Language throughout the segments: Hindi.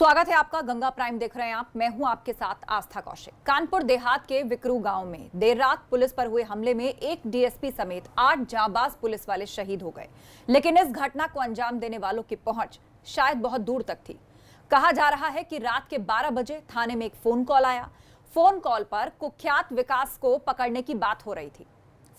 स्वागत है आपका। गंगा प्राइम देख रहे हैं आप। मैं हूं आपके साथ आस्था कौशिक। कानपुर देहात के विकरू गांव में देर रात पुलिस पर हुए हमले में एक डीएसपी समेत 8 जांबाज पुलिस वाले शहीद हो गए। लेकिन इस घटना को अंजाम देने वालों की पहुंच शायद बहुत दूर तक थी। कहा जा रहा है कि रात के 12 बजे थाने में एक फोन कॉल आया। फोन कॉल पर कुख्यात विकास को पकड़ने की बात हो रही थी।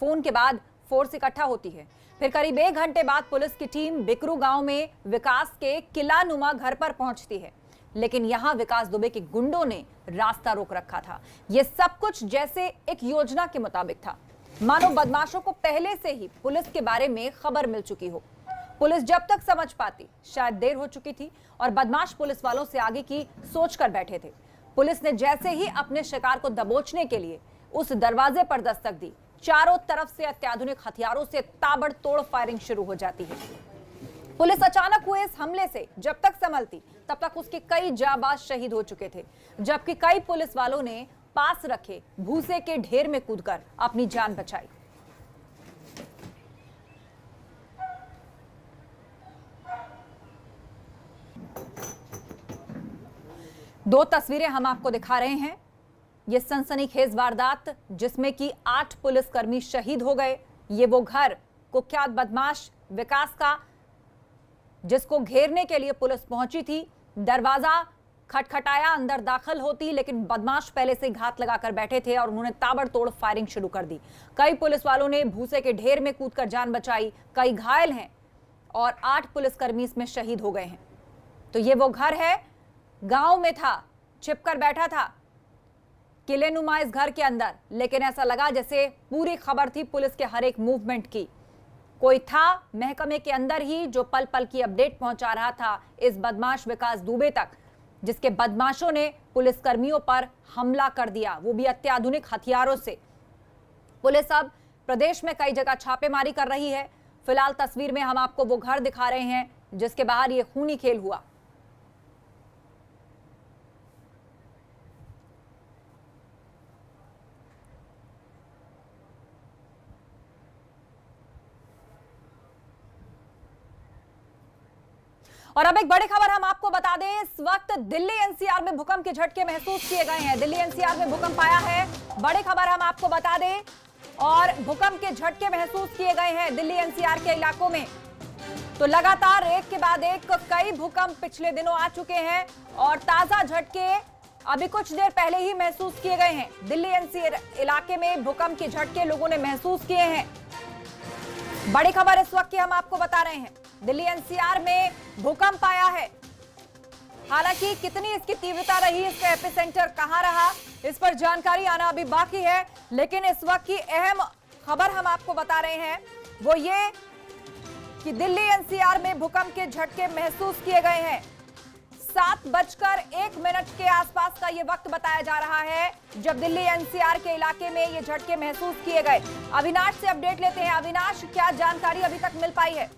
फोन के बाद फोर्स इकट्ठा होती है। फिर करीब 1 घंटे बाद पुलिस की टीम बिकरू गांव में विकास के किला नुमा घर पर पहुंचती है। लेकिन यहां विकास दुबे के गुंडों ने रास्ता रोक रखा था। यह सब कुछ जैसे एक योजना के मुताबिक था, मानो बदमाशों को पहले से ही पुलिस के बारे में खबर मिल चुकी हो। पुलिस जब तक समझ पाती शायद देर हो चुकी थी और बदमाश पुलिस वालों से आगे की सोच कर बैठे थे। पुलिस ने जैसे ही अपने शिकार को दबोचने के लिए उस दरवाजे पर दस्तक दी, चारों तरफ से अत्याधुनिक हथियारों से ताबड़तोड़ फायरिंग शुरू हो जाती है। पुलिस अचानक हुए इस हमले से जब तक संभलती तब तक उसके कई जांबाज शहीद हो चुके थे, जबकि कई पुलिस वालों ने पास रखे भूसे के ढेर में कूदकर अपनी जान बचाई। दो तस्वीरें हम आपको दिखा रहे हैं। यह सनसनीखेज वारदात जिसमें कि 8 पुलिसकर्मी शहीद हो गए। ये वो घर कुख्यात बदमाश विकास का, जिसको घेरने के लिए पुलिस पहुंची थी। दरवाजा खटखटाया, अंदर दाखिल होती, लेकिन बदमाश पहले से घात लगाकर बैठे थे और उन्होंने ताबड़तोड़ फायरिंग शुरू कर दी। कई पुलिस वालों ने भूसे के ढेर में कूदकर जान बचाई, कई घायल हैं और 8 पुलिसकर्मी इसमें शहीद हो गए हैं। तो ये वो घर है, गांव में था, छिपकर बैठा था किले नुमा इस घर के अंदर, लेकिन ऐसा लगा जैसे पूरी खबर थी पुलिस के हर एक मूवमेंट की। कोई था महकमे के अंदर ही जो पल पल की अपडेट पहुंचा रहा था इस बदमाश विकास दुबे तक, जिसके बदमाशों ने पुलिसकर्मियों पर हमला कर दिया, वो भी अत्याधुनिक हथियारों से। पुलिस अब प्रदेश में कई जगह छापेमारी कर रही है। फिलहाल तस्वीर में हम आपको वो घर दिखा रहे हैं जिसके बाहर ये खूनी खेल हुआ। और अब एक बड़ी खबर हम आपको बता दें। इस वक्त दिल्ली एनसीआर में भूकंप के झटके महसूस किए गए हैं। दिल्ली एनसीआर में भूकंप आया है, बड़ी खबर हम आपको बता दें। और भूकंप के झटके महसूस किए गए हैं दिल्ली एनसीआर के इलाकों में। तो लगातार एक के बाद एक कई भूकंप पिछले दिनों आ चुके हैं और ताजा झटके अभी कुछ देर पहले ही महसूस किए गए हैं। दिल्ली एनसीआर इलाके में भूकंप के झटके लोगों ने महसूस किए हैं। बड़ी खबर इस वक्त की हम आपको बता रहे हैं। दिल्ली एनसीआर में भूकंप आया है। हालांकि कितनी इसकी तीव्रता रही, इसका एपिसेंटर कहां रहा, इस पर जानकारी आना अभी बाकी है। लेकिन इस वक्त की अहम खबर हम आपको बता रहे हैं वो ये कि दिल्ली एनसीआर में भूकंप के झटके महसूस किए गए हैं। 7:01 के आसपास का ये वक्त बताया जा रहा है जब दिल्ली एनसीआर के इलाके में ये झटके महसूस किए गए। अविनाश से अपडेट लेते हैं। अविनाश, क्या जानकारी अभी तक मिल पाई है?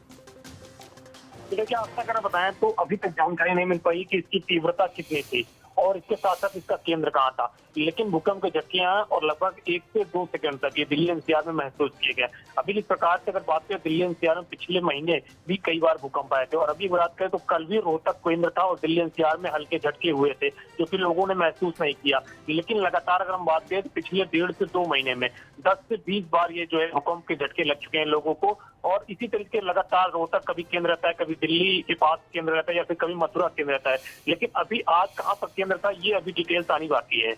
देखिए, आपका अगर बताएं तो अभी तक जानकारी नहीं मिल पाई कि इसकी तीव्रता कितनी थी और इसके साथ साथ इसका केंद्र कहाँ था। लेकिन भूकंप के झटके और लगभग 1 से 2 सेकंड तक ये दिल्ली एनसीआर में महसूस किए गए। अभी इस प्रकार से अगर बात करें, दिल्ली एनसीआर में पिछले महीने भी कई बार भूकंप आए थे और अभी बात करें तो कल भी रोहतक केंद्र था और दिल्ली एनसीआर में हल्के झटके हुए थे जो कि लोगों ने महसूस नहीं किया। लेकिन लगातार अगर हम बात करें तो पिछले 1.5 से 2 महीने में 10 से 20 बार ये जो है भूकंप के झटके लग चुके हैं लोगों को। और इसी तरीके लगातार रोहतक कभी केंद्र रहता है, कभी दिल्ली के पास केंद्र रहता है या फिर कभी मथुरा केंद्र रहता है। लेकिन अभी आज कहाँ पर केंद्र था ये अभी डिटेल्स आनी बाकी है।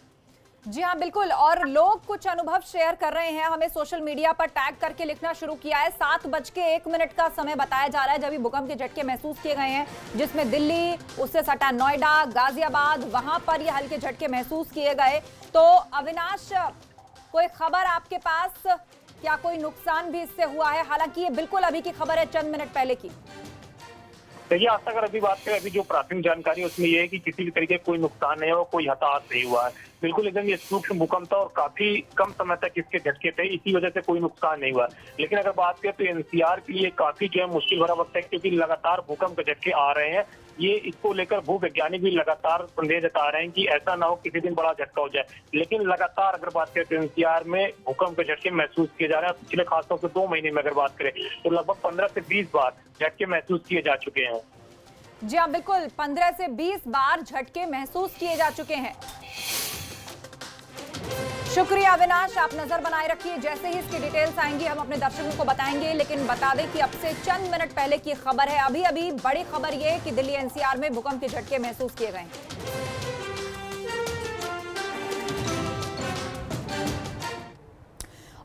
जी हाँ, बिल्कुल। और लोग कुछ अनुभव शेयर कर रहे हैं, हमें सोशल मीडिया पर टैग करके लिखना शुरू किया है। 7:01 का समय बताया जा रहा है जब भूकंप के झटके महसूस किए गए हैं, जिसमें दिल्ली, उससे सटा नोएडा, गाजियाबाद, वहां पर ये हल्के झटके महसूस किए गए। तो अविनाश, कोई खबर आपके पास, क्या कोई नुकसान भी इससे हुआ है? हालांकि ये बिल्कुल अभी की खबर है, चंद मिनट पहले की। देखिए, आज तक अगर अभी बात करें, अभी जो प्राथमिक जानकारी उसमें यह है कि किसी भी तरीके कोई नुकसान नहीं हुआ, कोई हताहत नहीं हुआ है। बिल्कुल एकदम ये सूक्ष्म भूकंप था और काफी कम समय तक इसके झटके थे, इसी वजह से कोई नुकसान नहीं हुआ। लेकिन अगर बात करें तो एनसीआर के लिए काफी जो है मुश्किल भरा वक्त है, क्योंकि लगातार भूकंप के झटके आ रहे हैं। ये इसको लेकर भूवैज्ञानिक भी लगातार संदेह जता रहे हैं कि ऐसा ना हो किसी दिन बड़ा झटका हो जाए। लेकिन लगातार अगर बात करें तो एनसीआर में भूकंप के झटके महसूस किए जा रहे हैं। पिछले खासतौर से 2 महीने में अगर बात करें तो लगभग 15 से 20 बार झटके महसूस किए जा चुके हैं। जी हाँ, बिल्कुल 15 से 20 बार झटके महसूस किए जा चुके हैं। शुक्रिया अविनाश, आप नजर बनाए रखिए। जैसे ही इसकी डिटेल्स आएंगी हम अपने दर्शकों को बताएंगे, लेकिन बता दें कि अब से चंद मिनट पहले की खबर है। अभी अभी बड़ी खबर यह कि दिल्ली एनसीआर में भूकंप के झटके महसूस किए गए।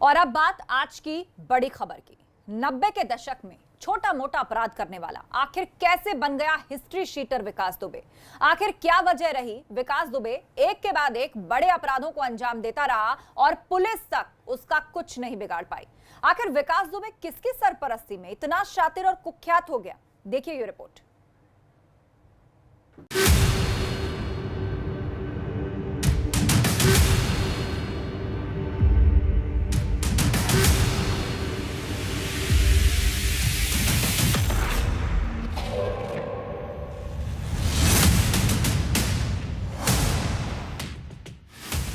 और अब बात आज की बड़ी खबर की। 90 के दशक में छोटा मोटा अपराध करने वाला आखिर कैसे बन गया हिस्ट्री शीटर विकास दुबे? आखिर क्या वजह रही विकास दुबे एक के बाद एक बड़े अपराधों को अंजाम देता रहा और पुलिस तक उसका कुछ नहीं बिगाड़ पाई? आखिर विकास दुबे किसकी सरपरस्ती में इतना शातिर और कुख्यात हो गया? देखिए ये रिपोर्ट।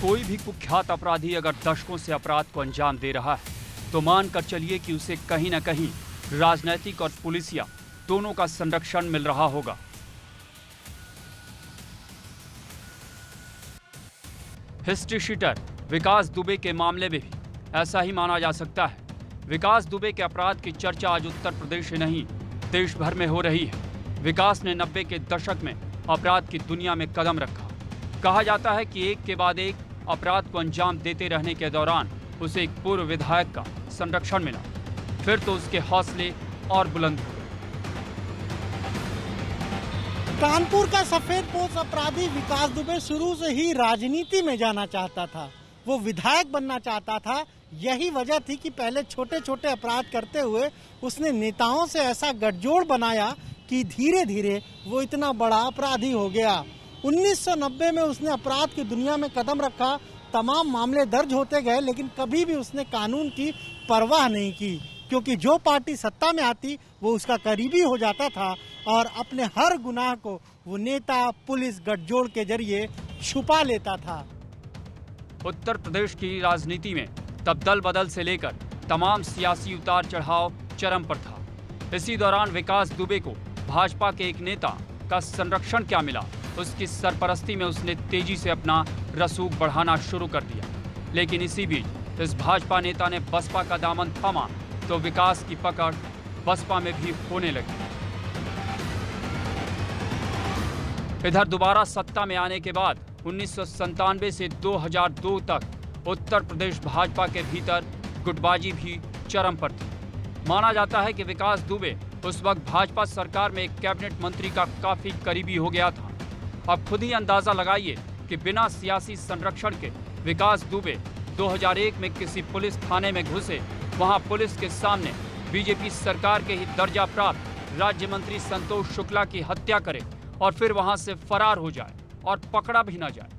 कोई भी कुख्यात अपराधी अगर दशकों से अपराध को अंजाम दे रहा है तो मानकर चलिए कि उसे कहीं न कहीं राजनैतिक और पुलिसिया दोनों का संरक्षण मिल रहा होगा। हिस्ट्री शीटर विकास दुबे के मामले में भी ऐसा ही माना जा सकता है। विकास दुबे के अपराध की चर्चा आज उत्तर प्रदेश ही नहीं देश भर में हो रही है। विकास ने 90 के दशक में अपराध की दुनिया में कदम रखा। कहा जाता है कि एक के बाद एक अपराध को अंजाम देते रहने के दौरान उसे एक पूर्व विधायक का संरक्षण मिला। फिर तो उसके हौसले और बुलंद हो गए। कानपुर का सफेदपोश अपराधी विकास दुबे शुरू से ही राजनीति में जाना चाहता था। वो विधायक बनना चाहता था। यही वजह थी कि पहले छोटे छोटे अपराध करते हुए उसने नेताओं से ऐसा गठजोड़ बनाया कि धीरे धीरे वो इतना बड़ा अपराधी हो गया। 1990 में उसने अपराध की दुनिया में कदम रखा। तमाम मामले दर्ज होते गए, लेकिन कभी भी उसने कानून की परवाह नहीं की, क्योंकि जो पार्टी सत्ता में आती वो उसका करीबी हो जाता था और अपने हर गुनाह को वो नेता पुलिस गठजोड़ के जरिए छुपा लेता था। उत्तर प्रदेश की राजनीति में तब दल बदल से लेकर तमाम सियासी उतार चढ़ाव चरम पर था। इसी दौरान विकास दुबे को भाजपा के एक नेता का संरक्षण क्या मिला, उसकी सरपरस्ती में उसने तेजी से अपना रसूख बढ़ाना शुरू कर दिया। लेकिन इसी बीच इस भाजपा नेता ने बसपा का दामन थामा तो विकास की पकड़ बसपा में भी होने लगी। इधर दोबारा सत्ता में आने के बाद 1997 से 2002 तक उत्तर प्रदेश भाजपा के भीतर गुटबाजी भी चरम पर थी। माना जाता है कि विकास दुबे उस वक्त भाजपा सरकार में एक कैबिनेट मंत्री का काफी करीबी हो गया था। अब खुद ही अंदाजा लगाइए कि बिना सियासी संरक्षण के विकास दुबे 2001 में किसी पुलिस थाने में घुसे, वहां पुलिस के सामने बीजेपी सरकार के ही दर्जा प्राप्त राज्य मंत्री संतोष शुक्ला की हत्या करे और फिर वहां से फरार हो जाए और पकड़ा भी न जाए।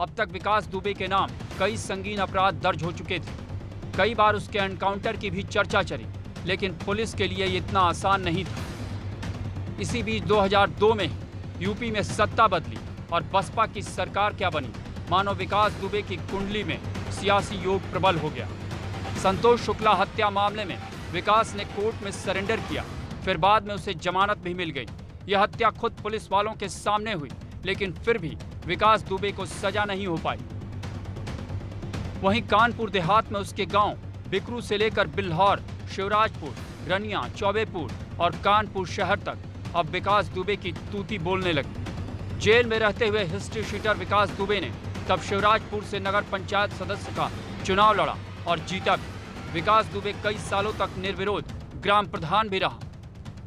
अब तक विकास दुबे के नाम कई संगीन अपराध दर्ज हो चुके थे। कई बार उसके एनकाउंटर की भी चर्चा चली, लेकिन पुलिस के लिए इतना आसान नहीं था। इसी बीच 2002 में यूपी में सत्ता बदली और बसपा की सरकार क्या बनी, मानो विकास दुबे की कुंडली में सियासी योग प्रबल हो गया। संतोष शुक्ला हत्या मामले में विकास ने कोर्ट में सरेंडर किया, फिर बाद में उसे जमानत भी मिल गई। यह हत्या खुद पुलिस वालों के सामने हुई, लेकिन फिर भी विकास दुबे को सजा नहीं हो पाई। वहीं कानपुर देहात में उसके गांव बिकरू से लेकर बिल्हौर, शिवराजपुर, रनिया, चौबेपुर और कानपुर शहर तक अब विकास दुबे की तूती बोलने लगी। जेल में रहते हुए हिस्ट्री शीटर विकास दुबे ने तब शिवराजपुर से नगर पंचायत सदस्य का चुनाव लड़ा और जीता भी। विकास दुबे कई सालों तक निर्विरोध ग्राम प्रधान भी रहा।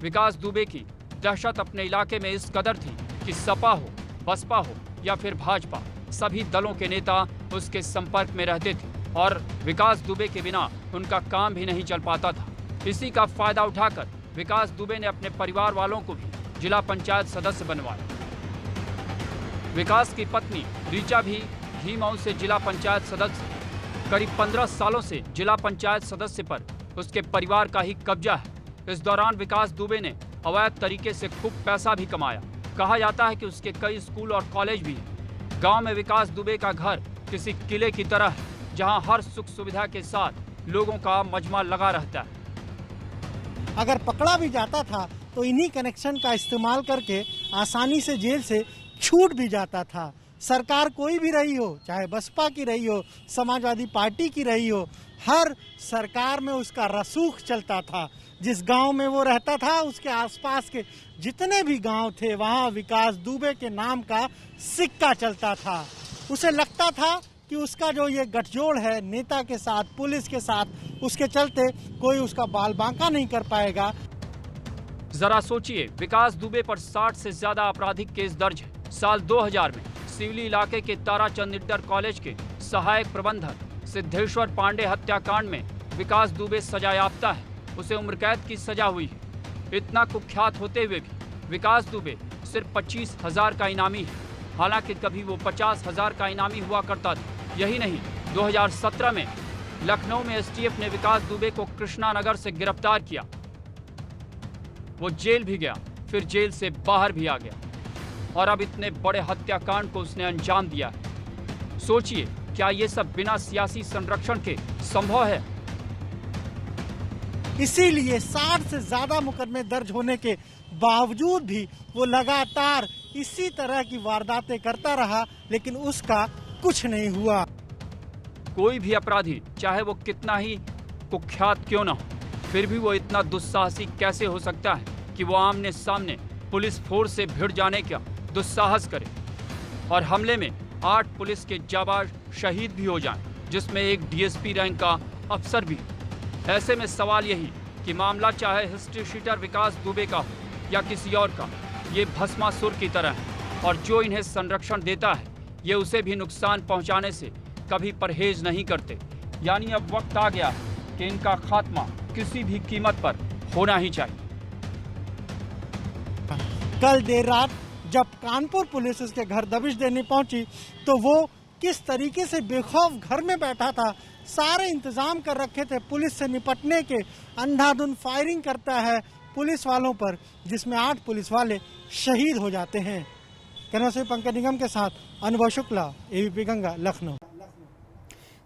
विकास दुबे की दहशत अपने इलाके में इस कदर थी कि सपा हो, बसपा हो या फिर भाजपा, सभी दलों के नेता उसके संपर्क में रहते थे और विकास दुबे के बिना उनका काम भी नहीं चल पाता था। इसी का फायदा उठाकर विकास दुबे ने अपने परिवार वालों को भी जिला पंचायत सदस्य बनवाया। विकास की पत्नी रीचा भी घीमऊ से जिला पंचायत सदस्य। करीब 15 सालों से जिला पंचायत सदस्य पर उसके परिवार का ही कब्जा है। इस दौरान विकास दुबे ने अवैध तरीके से खूब पैसा भी कमाया। कहा जाता है कि उसके कई स्कूल और कॉलेज भी हैं। गांव में विकास दुबे का घर किसी किले की तरह है, जहां हर सुख सुविधा के साथ लोगों का मजमा लगा रहता है। अगर पकड़ा भी जाता था तो इन्हीं कनेक्शन का इस्तेमाल करके आसानी से जेल से छूट भी जाता था। सरकार कोई भी रही हो, चाहे बसपा की रही हो, समाजवादी पार्टी की रही हो, हर सरकार में उसका रसूख चलता था। जिस गांव में वो रहता था उसके आसपास के जितने भी गांव थे वहां विकास दुबे के नाम का सिक्का चलता था। उसे लगता था कि उसका जो ये गठजोड़ है नेता के साथ, पुलिस के साथ, उसके चलते कोई उसका बाल बांका नहीं कर पाएगा। जरा सोचिए, विकास दुबे पर 60 से ज्यादा आपराधिक केस दर्ज है। साल 2000 में सिवली इलाके के ताराचंद इंटर कॉलेज के सहायक प्रबंधक सिद्धेश्वर पांडे हत्याकांड में विकास दुबे सजायाफ्ता है। उसे उम्र कैद की सजा हुई है। इतना कुख्यात होते हुए भी विकास दुबे सिर्फ 25,000 का इनामी है। हालांकि कभी वो 50,000 का इनामी हुआ करता था। यही नहीं, 2017 में लखनऊ में एसटीएफ ने विकास दुबे को कृष्णानगर से गिरफ्तार किया। वो जेल भी गया, फिर जेल से बाहर भी आ गया और अब इतने बड़े हत्याकांड को उसने अंजाम दिया है। सोचिए, क्या ये सब बिना सियासी संरक्षण के संभव है? इसीलिए 60 से ज्यादा मुकदमे दर्ज होने के बावजूद भी वो लगातार इसी तरह की वारदातें करता रहा, लेकिन उसका कुछ नहीं हुआ। कोई भी अपराधी, चाहे वो कितना ही कुख्यात क्यों ना हो, फिर भी वो इतना दुस्साहसी कैसे हो सकता है कि वो आमने सामने पुलिस फोर्स से भिड़ जाने का दुस्साहस करे और हमले में 8 पुलिस के जाबाज शहीद भी हो जाएं, जिसमें एक डीएसपी रैंक का अफसर भी। ऐसे में सवाल यही कि मामला चाहे हिस्ट्री शीटर विकास दुबे का हो या किसी और का, ये भस्मासुर की तरह है और जो इन्हें संरक्षण देता है ये उसे भी नुकसान पहुंचाने से कभी परहेज नहीं करते। यानी अब वक्त आ गया है कि इनका खात्मा किसी भी कीमत पर होना ही चाहिए। कल देर रात जब कानपुर पुलिस उसके घर दबिश देने पहुंची तो वो किस तरीके से बेखौफ घर में बैठा था। सारे इंतजाम कर रखे थे पुलिस से निपटने के। अंधाधुंध फायरिंग करता है पुलिस वालों पर, जिसमें 8 पुलिस वाले शहीद हो जाते हैं। कैमरा से पंकज निगम के साथ अनुभव शुक्ला, एबीपी गंगा, लखनऊ।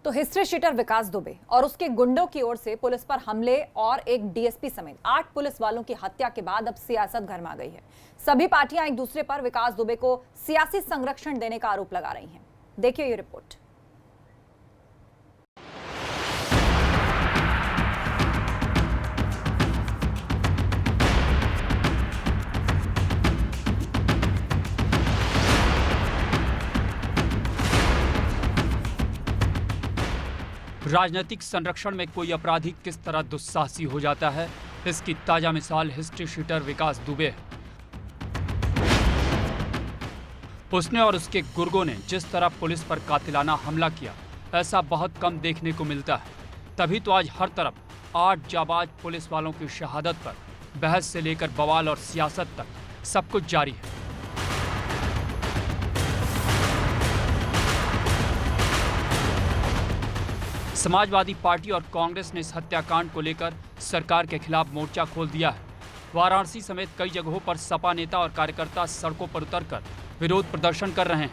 तो हिस्ट्री शीटर विकास दुबे और उसके गुंडों की ओर से पुलिस पर हमले और एक डीएसपी समेत 8 पुलिस वालों की हत्या के बाद अब सियासत गरमा गई है। सभी पार्टियां एक दूसरे पर विकास दुबे को सियासी संरक्षण देने का आरोप लगा रही हैं। देखिए ये रिपोर्ट। राजनीतिक संरक्षण में कोई अपराधी किस तरह दुस्साहसी हो जाता है, इसकी ताजा मिसाल हिस्ट्री शीटर विकास दुबे है। उसने और उसके गुर्गों ने जिस तरह पुलिस पर कातिलाना हमला किया, ऐसा बहुत कम देखने को मिलता है। तभी तो आज हर तरफ 8 जाबाज पुलिस वालों की शहादत पर बहस से लेकर बवाल और सियासत तक सब कुछ जारी है। समाजवादी पार्टी और कांग्रेस ने इस हत्याकांड को लेकर सरकार के खिलाफ मोर्चा खोल दिया है। वाराणसी समेत कई जगहों पर सपा नेता और कार्यकर्ता सड़कों पर उतरकर विरोध प्रदर्शन कर रहे हैं,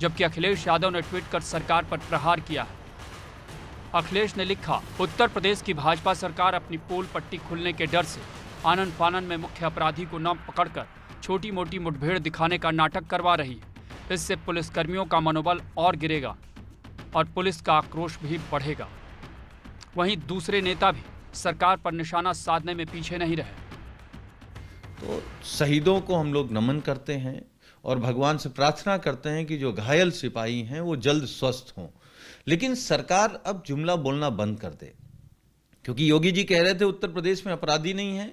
जबकि अखिलेश यादव ने ट्वीट कर सरकार पर प्रहार किया है। अखिलेश ने लिखा, उत्तर प्रदेश की भाजपा सरकार अपनी पोल पट्टी खुलने के डर से आनन फानन में मुख्य अपराधी को न पकड़कर छोटी मोटी मुठभेड़ दिखाने का नाटक करवा रही है। इससे पुलिसकर्मियों का मनोबल और गिरेगा और पुलिस का आक्रोश भी बढ़ेगा। वहीं दूसरे नेता भी सरकार पर निशाना साधने में पीछे नहीं रहे। तो शहीदों को हम लोग नमन करते हैं और भगवान से प्रार्थना करते हैं कि जो घायल सिपाही हैं वो जल्द स्वस्थ हों। लेकिन सरकार अब जुमला बोलना बंद कर दे, क्योंकि योगी जी कह रहे थे उत्तर प्रदेश में अपराधी नहीं है,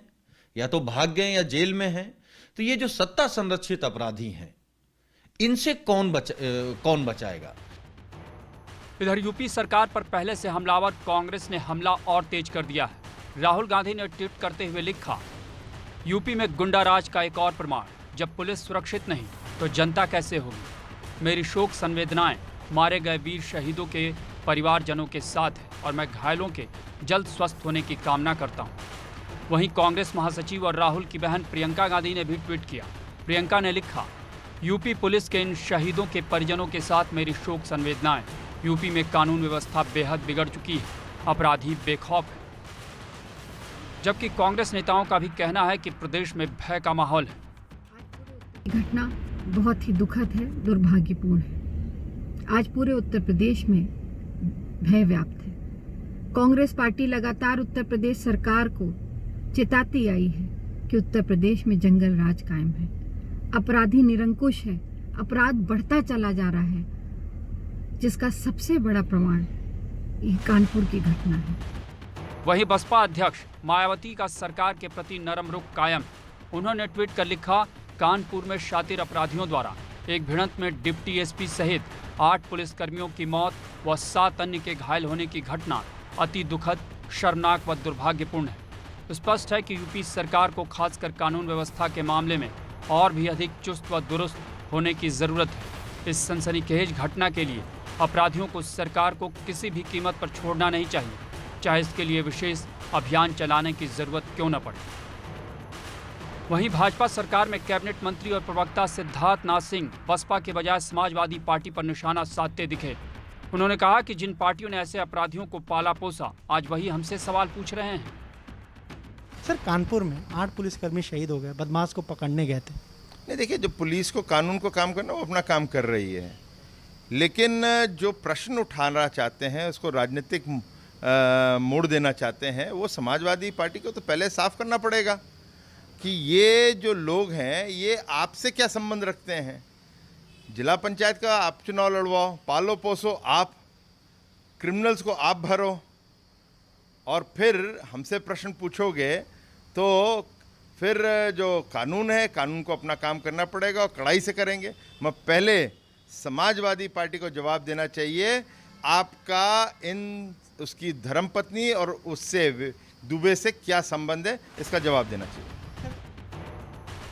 या तो भाग गए या जेल में हैं। तो ये जो सत्ता संरक्षित अपराधी हैं, इनसे कौन बचाएगा? इधर यूपी सरकार पर पहले से हमलावर कांग्रेस ने हमला और तेज कर दिया है। राहुल गांधी ने ट्वीट करते हुए लिखा, यूपी में गुंडाराज का एक और प्रमाण, जब पुलिस सुरक्षित नहीं तो जनता कैसे होगी। मेरी शोक संवेदनाएं मारे गए वीर शहीदों के परिवारजनों के साथ है और मैं घायलों के जल्द स्वस्थ होने की कामना करता हूं। वहीं कांग्रेस महासचिव और राहुल की बहन प्रियंका गांधी ने भी ट्वीट किया। प्रियंका ने लिखा, यूपी पुलिस के इन शहीदों के परिजनों के साथ मेरी शोक संवेदनाएं। यूपी में कानून व्यवस्था बेहद बिगड़ चुकी है, अपराधी बेखौफ है। जबकि कांग्रेस नेताओं का भी कहना है कि प्रदेश में भय का माहौल है। घटना बहुत ही दुखद है, दुर्भाग्यपूर्ण है। आज पूरे उत्तर प्रदेश में भय व्याप्त है। कांग्रेस पार्टी लगातार उत्तर प्रदेश सरकार को चेताती आई है कि उत्तर प्रदेश में जंगल राज कायम है, अपराधी निरंकुश है, अपराध बढ़ता चला जा रहा है, जिसका सबसे बड़ा प्रमाण ये कानपुर की घटना है। वहीं बसपा अध्यक्ष मायावती का सरकार के प्रति नरम रुख कायम। उन्होंने ट्वीट कर लिखा, कानपुर में शातिर अपराधियों द्वारा एक भिड़ंत में डिप्टी एसपी सहित 8 पुलिसकर्मियों की मौत व 7 अन्य के घायल होने की घटना अति दुखद, शर्मनाक व दुर्भाग्यपूर्ण है। स्पष्ट है कि यूपी सरकार को खासकर कानून व्यवस्था के मामले में और भी अधिक चुस्त व दुरुस्त होने की जरूरत है। इस सनसनीखेज घटना के लिए अपराधियों को सरकार को किसी भी कीमत पर छोड़ना नहीं चाहिए, चाहे इसके लिए विशेष अभियान चलाने की जरूरत क्यों न पड़े। वहीं भाजपा सरकार में कैबिनेट मंत्री और प्रवक्ता सिद्धार्थनाथ सिंह बसपा के बजाय समाजवादी पार्टी पर निशाना साधते दिखे। उन्होंने कहा कि जिन पार्टियों ने ऐसे अपराधियों को पाला पोसा, आज वही हमसे सवाल पूछ रहे हैं। सर, कानपुर में 8 पुलिसकर्मी शहीद हो गए, बदमाश को पकड़ने गए थे। नहीं, देखिए, जो पुलिस को कानून को काम करना, वो अपना काम कर रही है, लेकिन जो प्रश्न उठाना चाहते हैं, उसको राजनीतिक मोड़ देना चाहते हैं, वो समाजवादी पार्टी को तो पहले साफ करना पड़ेगा कि ये जो लोग हैं ये आपसे क्या संबंध रखते हैं। जिला पंचायत का आप चुनाव लड़वाओ, पालो पोसो आप, क्रिमिनल्स को आप भरो, और फिर हमसे प्रश्न पूछोगे तो फिर जो कानून है, कानून को अपना काम करना पड़ेगा और कड़ाई से करेंगे। मैं पहले समाजवादी पार्टी को जवाब देना चाहिए, आपका उसकी धर्मपत्नी और उससे दुबे से क्या संबंध है, इसका जवाब देना चाहिए।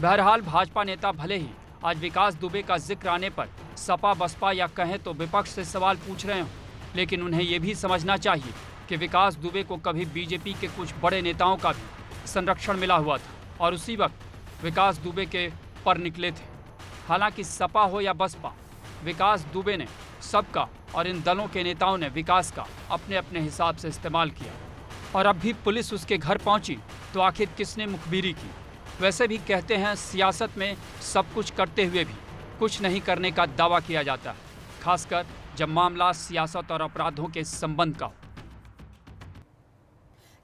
बहरहाल भाजपा नेता भले ही आज विकास दुबे का जिक्र आने पर सपा बसपा या कहें तो विपक्ष से सवाल पूछ रहे हों, लेकिन उन्हें ये भी समझना चाहिए कि विकास दुबे को कभी बीजेपी के कुछ बड़े नेताओं का भी संरक्षण मिला हुआ था और उसी वक्त विकास दुबे के पर निकले थे। हालांकि सपा हो या बसपा, विकास दुबे ने सबका और इन दलों के नेताओं ने विकास का अपने अपने हिसाब से इस्तेमाल किया। और अब भी पुलिस उसके घर पहुंची तो आखिर किसने मुखबिरी की। वैसे भी कहते हैं सियासत में सब कुछ करते हुए भी कुछ नहीं करने का दावा किया जाता है, खासकर जब मामला सियासत और अपराधों के संबंध का हो।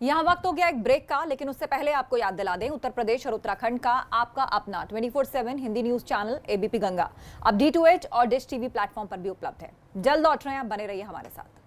यहाँ वक्त हो गया एक ब्रेक का, लेकिन उससे पहले आपको याद दिला दें, उत्तर प्रदेश और उत्तराखंड का आपका अपना 24/7 Hindi news channel ABP Ganga अब D2H और डिश टीवी प्लेटफॉर्म पर भी उपलब्ध है। जल्द लौट रहे हैं, बने रहिए हमारे साथ।